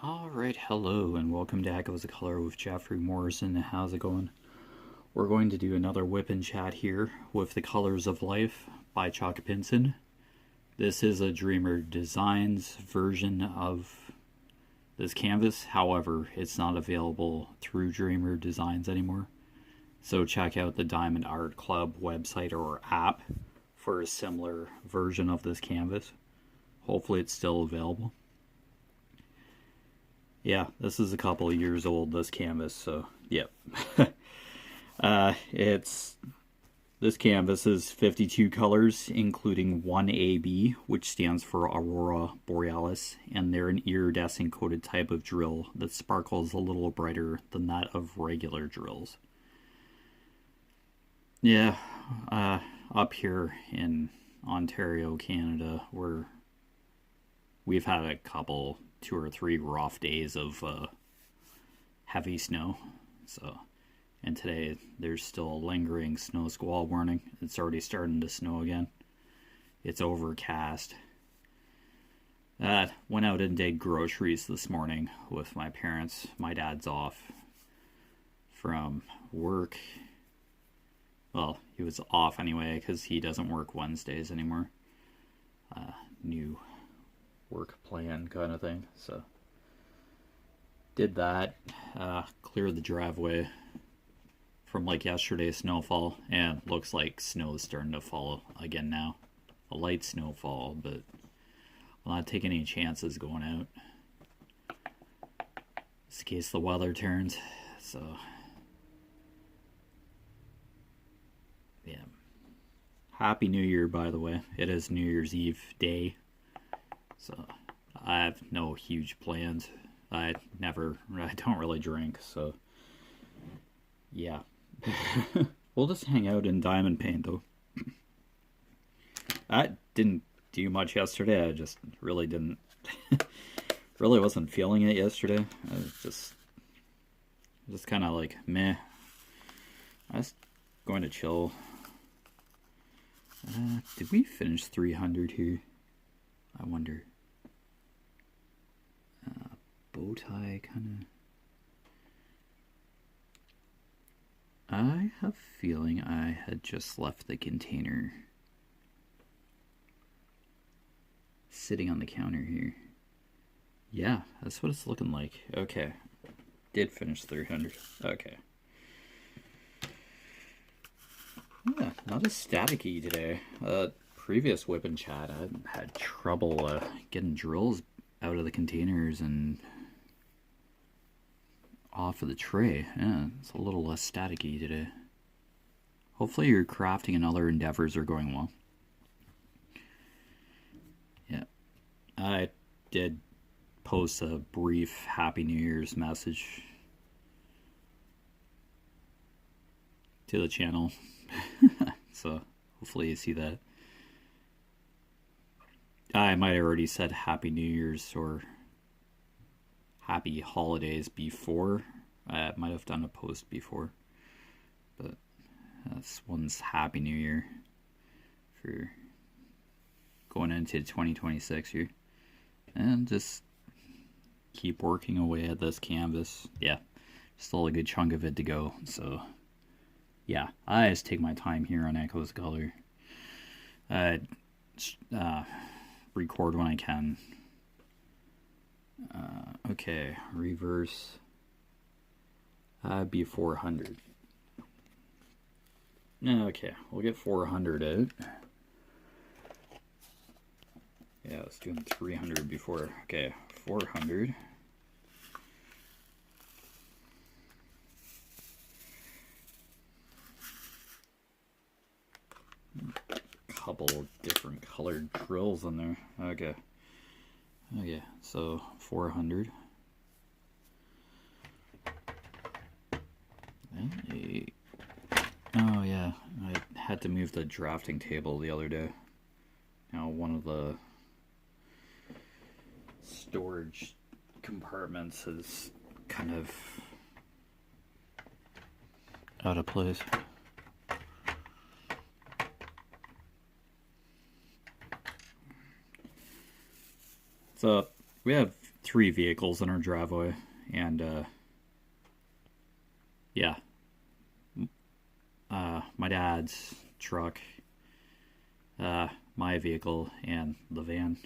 Alright, hello and welcome to Echoes of Color with Jefferey Morrison. How's it going? We're going to do another whip and chat here with The Colors of Life by Chuck Pinson. This is a Dreamer Designs version of this canvas, however, it's not available through Dreamer Designs anymore. So check out the Diamond Art Club website or app for a similar version of this canvas. Hopefully it's still available. Yeah, this is a couple of years old, this canvas, so yep. This canvas is 52 colors, including one AB, which stands for Aurora Borealis, and they're an iridescent coated type of drill that sparkles a little brighter than that of regular drills. Yeah, up here in Ontario, Canada, we've had a couple 2 or 3 rough days of heavy snow. And today there's still a lingering snow squall warning. It's already starting to snow again. It's overcast. Went out and did groceries this morning with my parents. My dad's off from work. Well, he was off anyway because he doesn't work Wednesdays anymore. New work plan kind of thing. So did that, cleared the driveway from like yesterday's snowfall, and looks like snow is starting to fall again now. A light snowfall, but I'm not taking any chances going out just in case the weather turns. So yeah, Happy New Year, by the way. It is New Year's Eve day. So I have no huge plans. I don't really drink, so yeah. We'll just hang out in diamond paint though. I didn't do much yesterday. I just really didn't really wasn't feeling it yesterday. I was just kind of like meh. I was going to chill. Did we finish 300 here? I wonder. Bow tie kind of. I have a feeling I had just left the container sitting on the counter here. Yeah, that's what it's looking like. Okay. Did finish 300. Okay. Yeah, not as staticky today. Previous whip and chat, I had trouble getting drills out of the containers and off of the tray. Yeah, it's a little less staticky today. Hopefully your crafting and other endeavors are going well. Yeah, I did post a brief Happy New Year's message to the channel. So hopefully you see that. I might have already said Happy New Year's or Happy Holidays before. I might have done a post before. But this one's Happy New Year for going into 2026 here. And just keep working away at this canvas. Yeah, still a good chunk of it to go. So yeah, I just take my time here on Echoes Color. Record when I can. Okay, reverse. Be 400. Okay, we'll get 400 out. Yeah, let's do 300 before. Okay, 400. Couple different colored drills in there. Okay, so 400. Oh yeah, I had to move the drafting table the other day. Now one of the storage compartments is kind of out of place. So we have three vehicles in our driveway, and yeah, my dad's truck, my vehicle, and the van.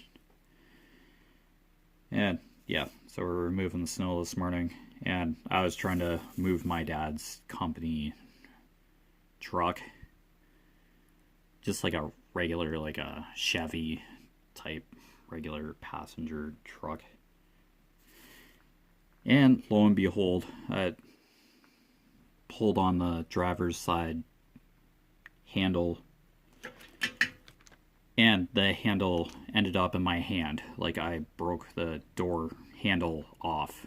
And yeah, so we're removing the snow this morning, and I was trying to move my dad's company truck, just like a regular, like a Chevy type regular passenger truck. And lo and behold, I pulled on the driver's side handle, and the handle ended up in my hand. Like I broke the door handle off,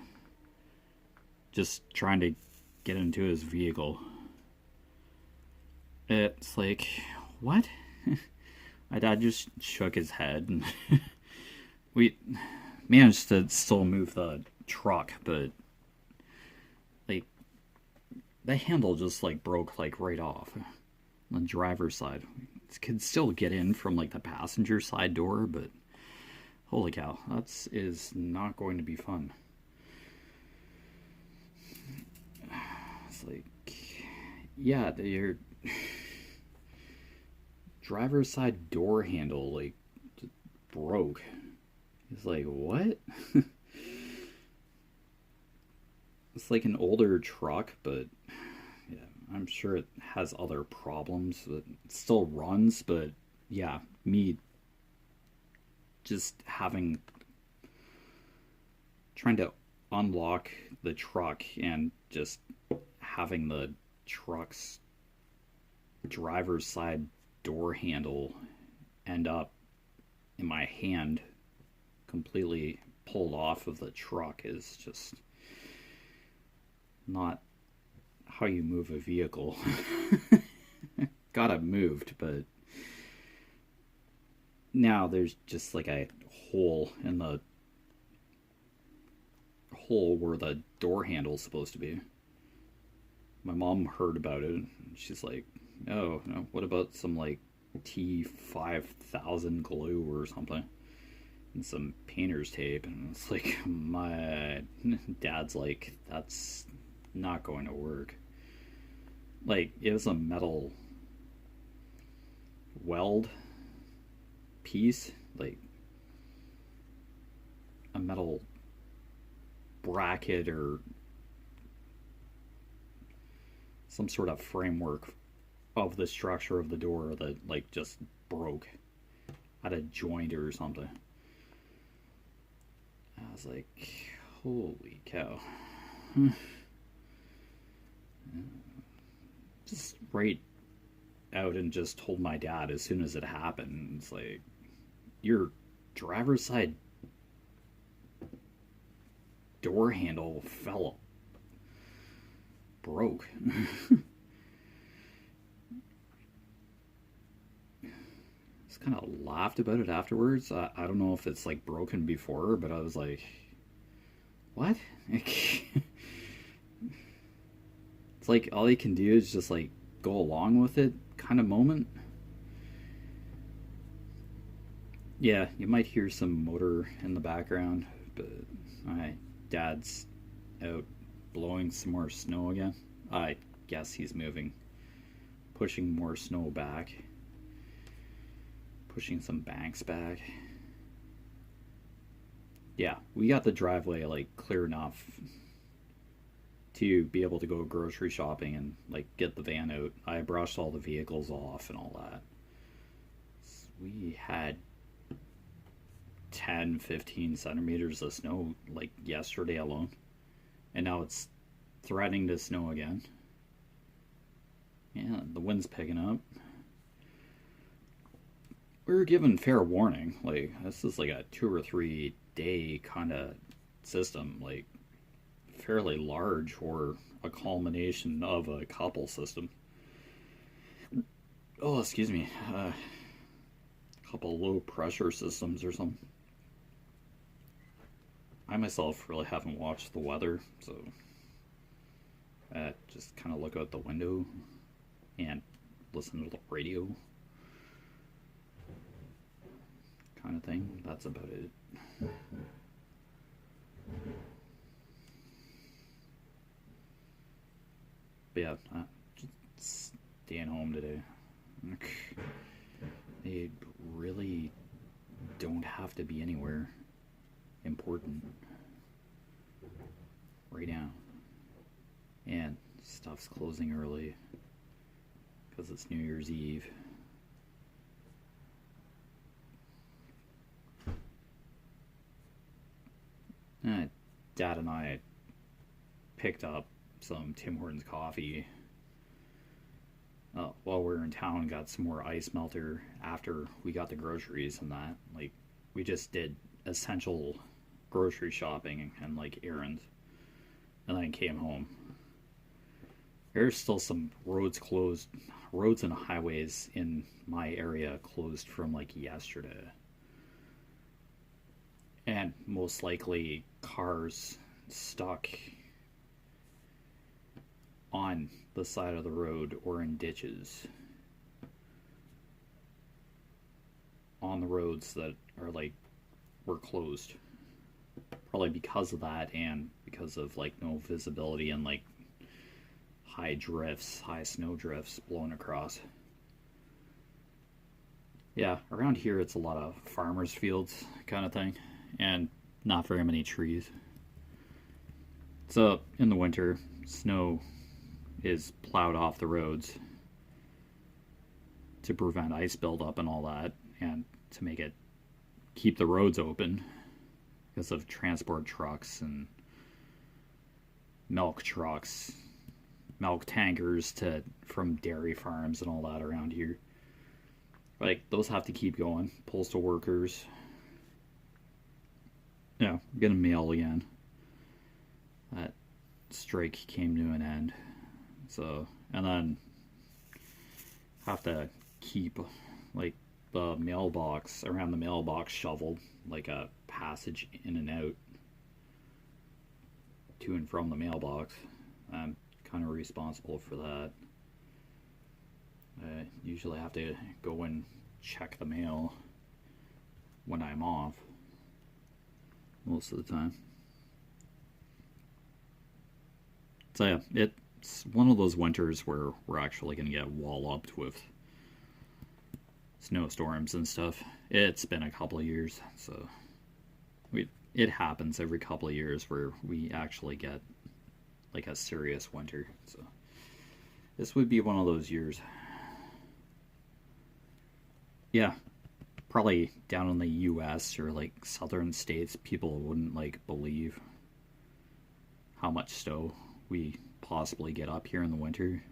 just trying to get into his vehicle. It's like, what? My dad just shook his head, and we managed to still move the truck, but like the handle just like broke like right off on the driver's side. It could still get in from like the passenger side door, but holy cow, that is not going to be fun. It's like, yeah, your driver's side door handle like broke. It's like, what? It's like an older truck, but yeah, I'm sure it has other problems. It still runs, but yeah, me just trying to unlock the truck and just having the truck's driver's side door handle end up in my hand, completely pulled off of the truck, is just not how you move a vehicle. Got it moved, but now there's just like a hole in the hole where the door handle's supposed to be. My mom heard about it, and she's like, oh, no, what about some like T5000 glue or something? And some painter's tape. And it's like, my dad's like, that's not going to work. Like, it was a metal weld piece, like a metal bracket or some sort of framework of the structure of the door that like just broke, had a joint or something. I was like, holy cow. Just right out and just told my dad as soon as it happened. It's like, your driver's side door handle broke. Just kind of laughed about it afterwards. I don't know if it's like broken before, but I was like, what? It's like all you can do is just like go along with it kind of moment. Yeah, you might hear some motor in the background, but my dad's out blowing some more snow again. I guess he's moving, pushing more snow back, pushing some banks back. Yeah, we got the driveway like clear enough to be able to go grocery shopping and like get the van out. I brushed all the vehicles off and all that. We had 10-15 centimeters of snow like yesterday alone, and now it's threatening to snow again. Yeah, the wind's picking up. We were given fair warning. Like, this is like a 2 or 3 day kind of system, like fairly large for a culmination of a couple system. Oh, excuse me. A couple low pressure systems or something. I myself really haven't watched the weather, so I just kind of look out the window and listen to the radio kind of thing. That's about it. But yeah, just staying home today. They really don't have to be anywhere important right now. And stuff's closing early because it's New Year's Eve. Dad and I picked up some Tim Hortons coffee while we were in town. Got some more ice melter after we got the groceries and that. Like, we just did essential grocery shopping and like errands, and then came home. There's still some roads closed, roads and highways in my area closed from like yesterday. And most likely cars stuck on the side of the road or in ditches on the roads that are like were closed, probably because of that and because of like no visibility and like high snow drifts blowing across. Yeah, around here it's a lot of farmers fields kind of thing and not very many trees. So in the winter, snow is plowed off the roads to prevent ice buildup and all that, and to make it keep the roads open because of transport trucks and milk trucks, milk tankers from dairy farms and all that around here. Like, those have to keep going. Postal workers. Yeah, gonna mail again. That strike came to an end. So, and then have to keep like the mailbox, around the mailbox shoveled, like a passage in and out to and from the mailbox. I'm kind of responsible for that. I usually have to go and check the mail when I'm off, most of the time. So yeah, it's one of those winters where we're actually going to get walloped with snowstorms and stuff. It's been a couple of years, so it happens every couple of years where we actually get like a serious winter. So this would be one of those years. Yeah, probably down in the US or like southern states, people wouldn't like believe how much snow we possibly get up here in the winter.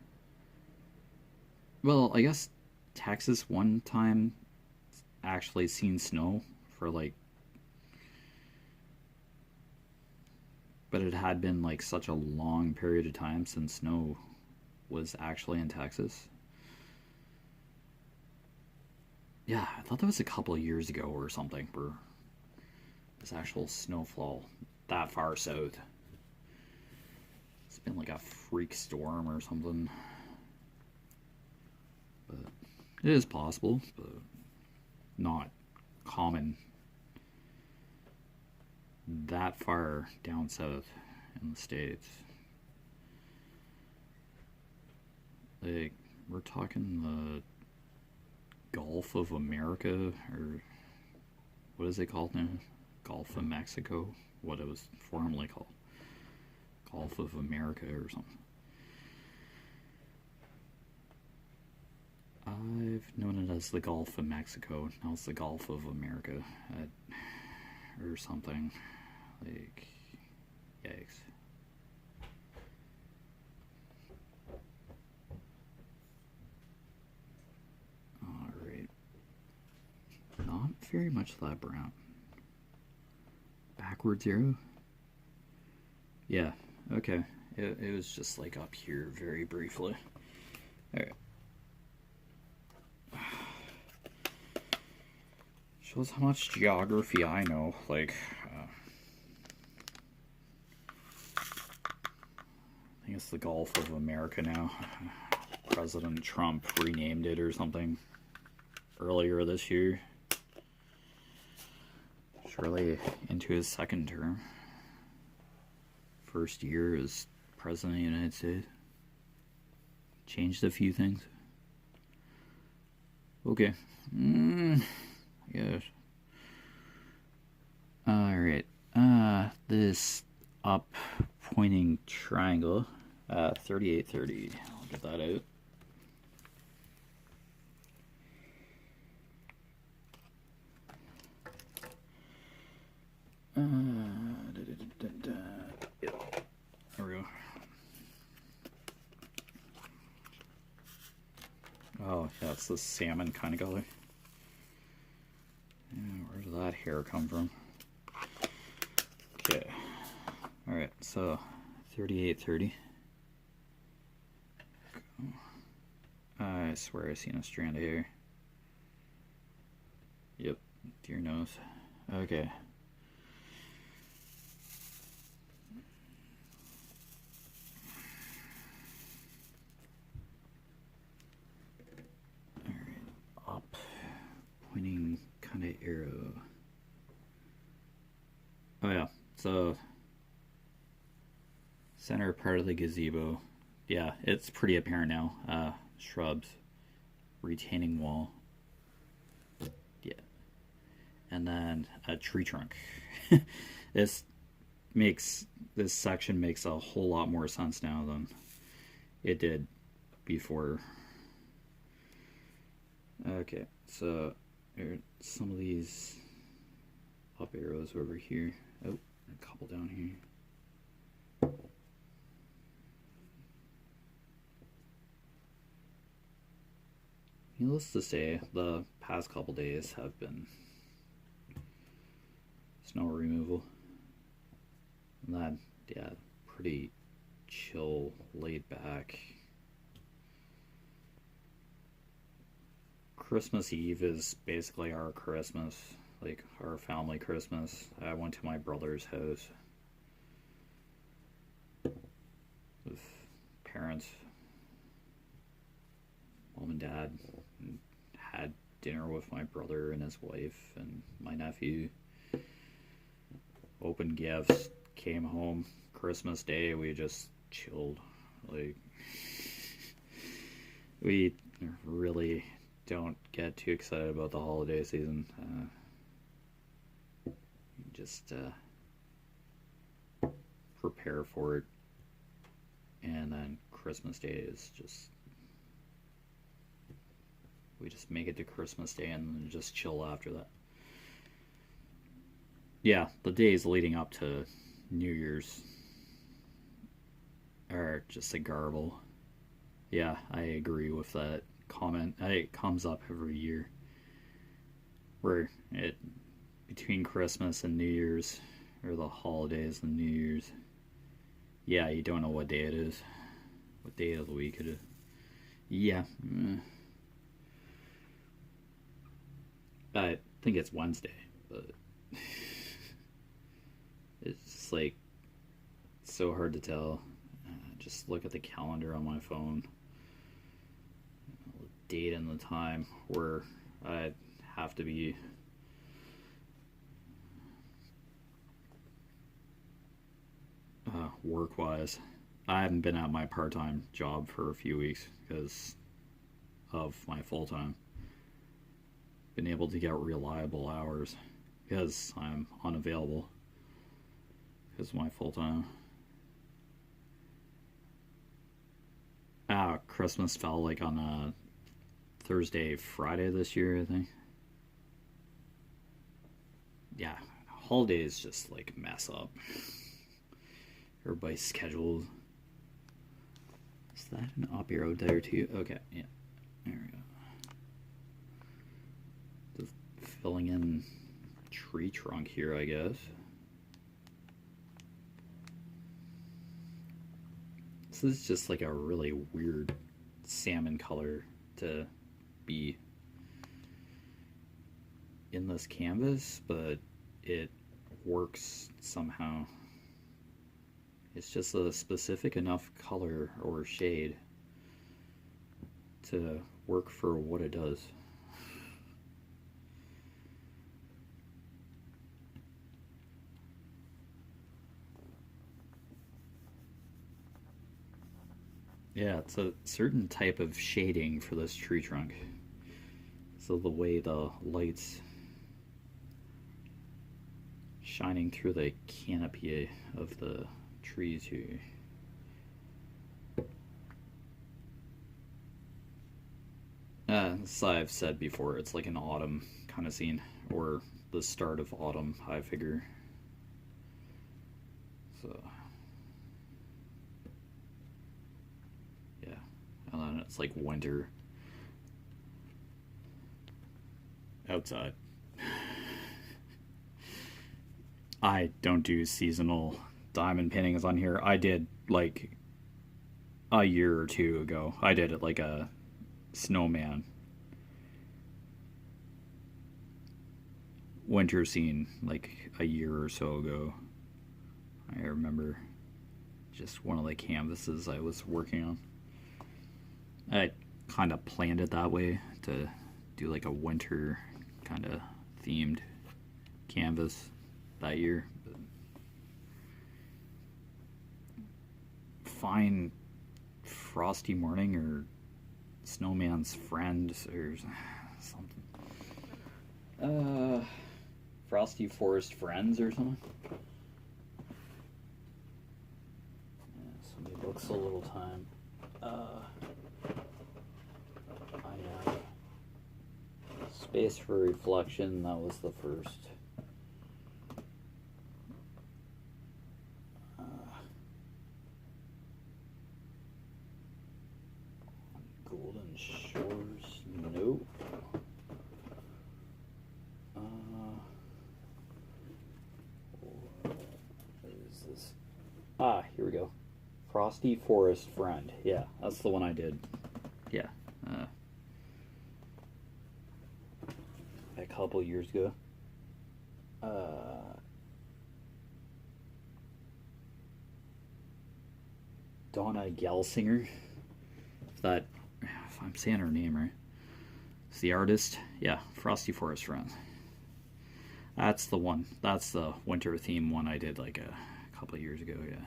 Well, I guess Texas one time actually seen snow for like, but it had been like such a long period of time since snow was actually in Texas. Yeah, I thought that was a couple of years ago or something where this actual snowfall that far south. It's been like a freak storm or something. But it is possible, but not common that far down south in the States. Like, we're talking the Gulf of America, or what is it called now? Gulf of Mexico? What it was formerly called. Gulf of America or something. I've known it as the Gulf of Mexico. Now it's the Gulf of America. Or something. Like, yikes. Alright. Not very much that brown. Backwards arrow? Yeah, okay. It was just like up here very briefly. Alright. Shows how much geography I know. Like, I think it's the Gulf of America now. President Trump renamed it or something earlier this year. Surely into his second term. first year as President of the United States. Changed a few things. Okay. Yes. Alright. This up pointing triangle, 3830. I'll get that out. Yep. There we go. Oh, yeah, it's the salmon kind of color. Where did that hair come from? Okay. Alright, so 3830. I swear I seen a strand of hair. Yep, deer nose. Okay. Pointing kind of arrow. Oh yeah, so center part of the gazebo. Yeah, it's pretty apparent now. Shrubs, retaining wall. Yeah, and then a tree trunk. This section makes a whole lot more sense now than it did before. Okay, so some of these up arrows over here. Oh, a couple down here. Needless to say, the past couple days have been snow removal. And that, yeah, pretty chill, laid back. Christmas Eve is basically our Christmas, like our family Christmas. I went to my brother's house with parents, mom and dad, and had dinner with my brother and his wife and my nephew. Opened gifts, came home. Christmas Day, we just chilled. Like, we really don't get too excited about the holiday season. Just prepare for it, and then Christmas Day is just, we just make it to Christmas Day and then just chill after that. Yeah, the days leading up to New Year's are just a garble. Yeah, I agree with that comment. It comes up every year, where it between Christmas and New Year's, or the holidays and New Year's, yeah, you don't know what day it is, what day of the week it is. Yeah, I think it's Wednesday, but it's just like so hard to tell. Just look at the calendar on my phone, the date and the time where I have to be work-wise. I haven't been at my part-time job for a few weeks because of my full-time. Been able to get reliable hours because I'm unavailable because of my full-time. Christmas fell like on a Thursday, Friday this year, I think. Yeah, holidays just like mess up everybody's schedules. Is that an up arrow there too? Okay, yeah, there we go. Just filling in tree trunk here, I guess. This is just like a really weird salmon color to be in this canvas, but it works somehow. It's just a specific enough color or shade to work for what it does. Yeah, it's a certain type of shading for this tree trunk. So the way the light's shining through the canopy of the trees here. As I've said before, it's like an autumn kind of scene, or the start of autumn, I figure. So, yeah. And then it's like winter outside. I don't do seasonal diamond paintings on here. I did like a year or two ago. I did it like a snowman winter scene like a year or so ago. I remember just one of the canvases I was working on. I kind of planned it that way to do like a winter kind of themed canvas that year. But fine frosty morning or snowman's friend or something. Frosty forest friends or something. Yeah, somebody books a little time. I have space for reflection. That was the first. Golden Shores, nope. What is this? Ah, here we go. Frosty Forest Friend. Yeah, that's the one I did. Yeah. A couple years ago. Donna Gelsinger. If I'm saying her name right. It's the artist. Yeah, Frosty Forest Friend. That's the one. That's the winter theme one I did like a couple of years ago, yeah.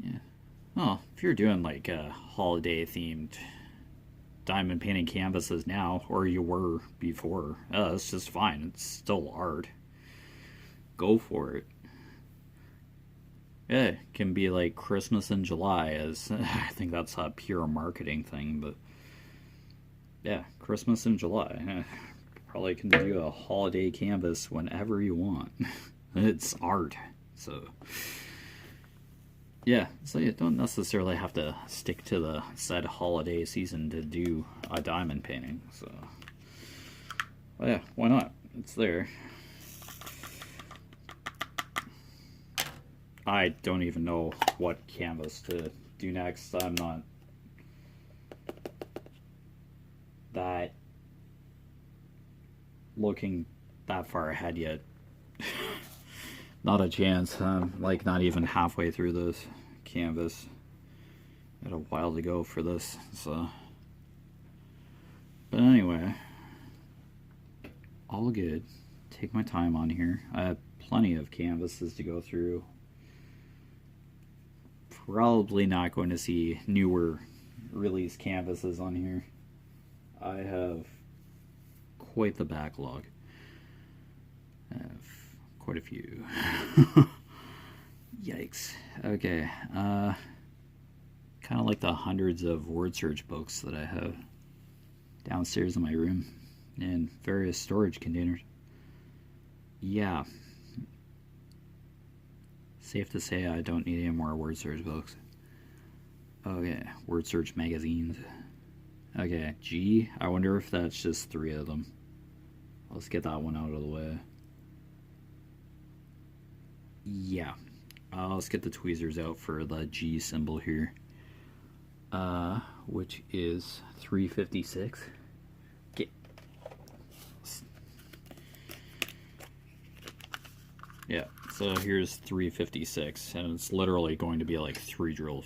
Yeah. Oh, if you're doing like holiday themed diamond painting canvases now, or you were before, it's just fine. It's still art. Go for it. Yeah, it can be like Christmas in July, as I think that's a pure marketing thing, but yeah, Christmas in July. Probably can do a holiday canvas whenever you want. It's art, so yeah, so you don't necessarily have to stick to the said holiday season to do a diamond painting. So, well, yeah, why not? It's there. I don't even know what canvas to do next. I'm not that looking that far ahead yet. Not a chance. I'm like not even halfway through this canvas. Got a while to go for this, so. But anyway, all good. Take my time on here. I have plenty of canvases to go through. Probably not going to see newer release canvases on here. I have quite the backlog. I have quite a few. Yikes. Okay. Kind of like the hundreds of word search books that I have downstairs in my room in various storage containers. Yeah. Safe to say I don't need any more word search books. Okay, word search magazines. Okay, G. I wonder if that's just 3 of them. Let's get that one out of the way. Yeah. Let's get the tweezers out for the G symbol here. Which is 356. Get. Yeah, so here's 356, and it's literally going to be like 3 drills.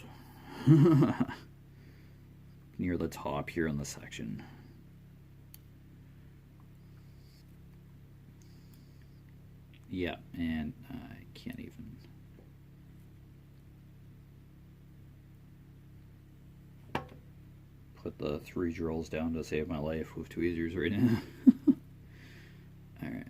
Near the top here in the section. Yeah, and I can't even. put the 3 drills down to save my life with tweezers right now. Alright.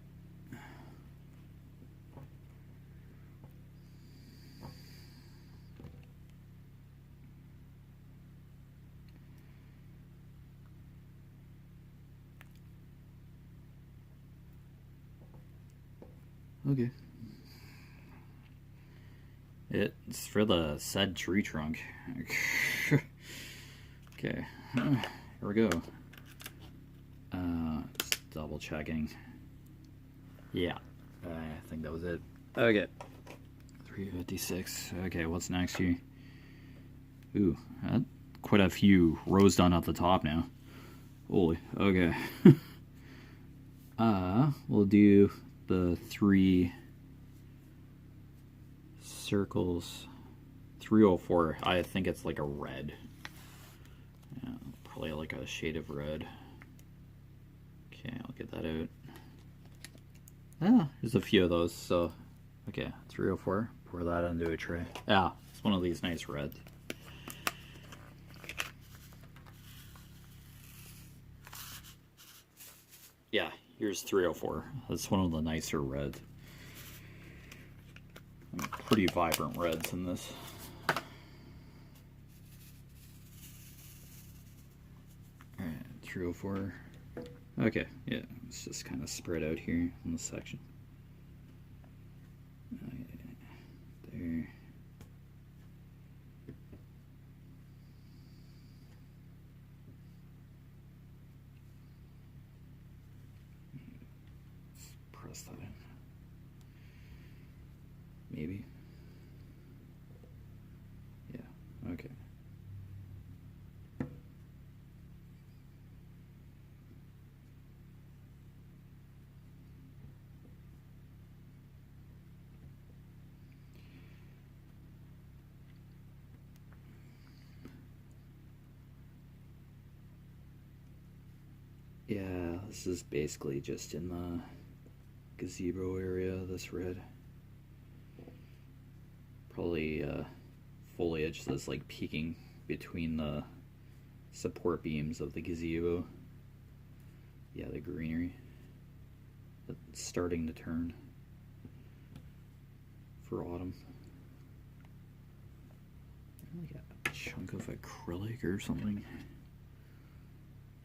Okay. It's for the said tree trunk. Okay, here we go. Just double checking. Yeah, I think that was it. Okay, 356. Okay, what's next here? Ooh, quite a few rows done at the top now. Holy, okay. We'll do the 3 circles. 304. I think it's like a red. Yeah, probably like a shade of red. Okay, I'll get that out. Ah, there's a few of those. So, okay, 304. Pour that into a tray. Yeah, it's one of these nice reds. Yeah, here's 304. That's one of the nicer reds. Pretty vibrant reds in this. Alright, 304. Okay, yeah, it's just kind of spread out here in this section. There. Let's press that in. Maybe. Yeah, okay. Yeah, this is basically just in the gazebo area, this red. Probably foliage that's like peeking between the support beams of the gazebo. Yeah, the greenery that's starting to turn for autumn. I got a chunk of acrylic or something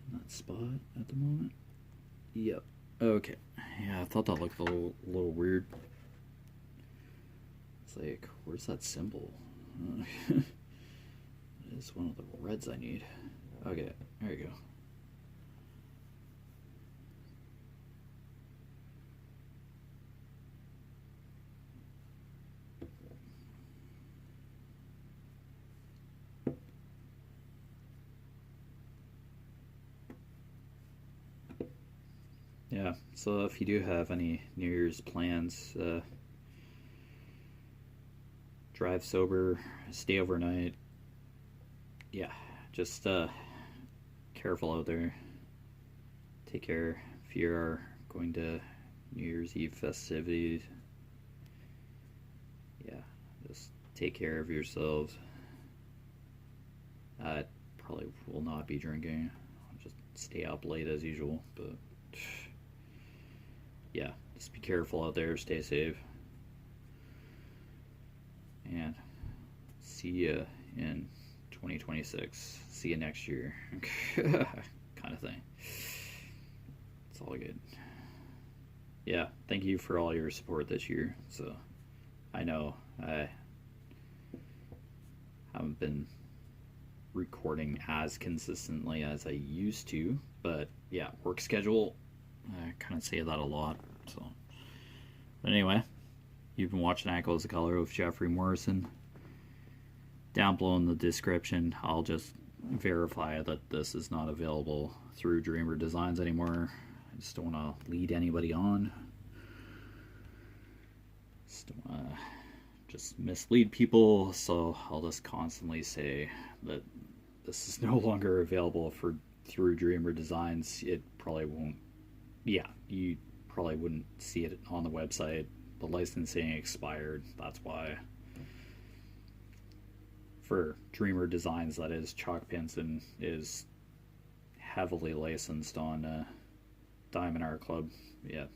in that spot at the moment. Yep. Okay. Yeah, I thought that looked a little weird. It's like, where's that symbol? It's one of the reds I need. Okay, there you go. Yeah, so if you do have any New Year's plans, drive sober, stay overnight. Yeah, just careful out there. Take care if you are going to New Year's Eve festivities. Yeah, just take care of yourselves. I probably will not be drinking. I'll just stay up late as usual, but yeah, just be careful out there, stay safe, and see you in 2026. See you next year. Kind of thing. It's all good. Yeah, thank you for all your support this year. So I know I haven't been recording as consistently as I used to, but yeah, work schedule, I kind of say that a lot. So, but anyway, you've been watching Echoes of Color with Jeffery Morrison. Down below in the description, I'll just verify that this is not available through Dreamer Designs anymore. I just don't want to lead anybody on. Just don't want to just mislead people, so I'll just constantly say that this is no longer available through Dreamer Designs. It probably won't. Yeah, you probably wouldn't see it on the website. The licensing expired. That's why. For Dreamer Designs, that is, Chalk Pinson is heavily licensed on Diamond Art Club. Yeah.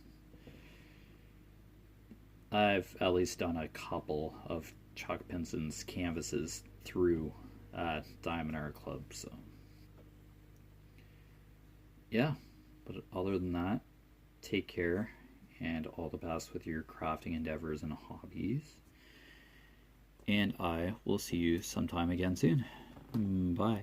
I've at least done a couple of Chuck Pinson's canvases through Diamond Art Club, so yeah. But other than that, take care and all the best with your crafting endeavors and hobbies. And I will see you sometime again soon. Bye.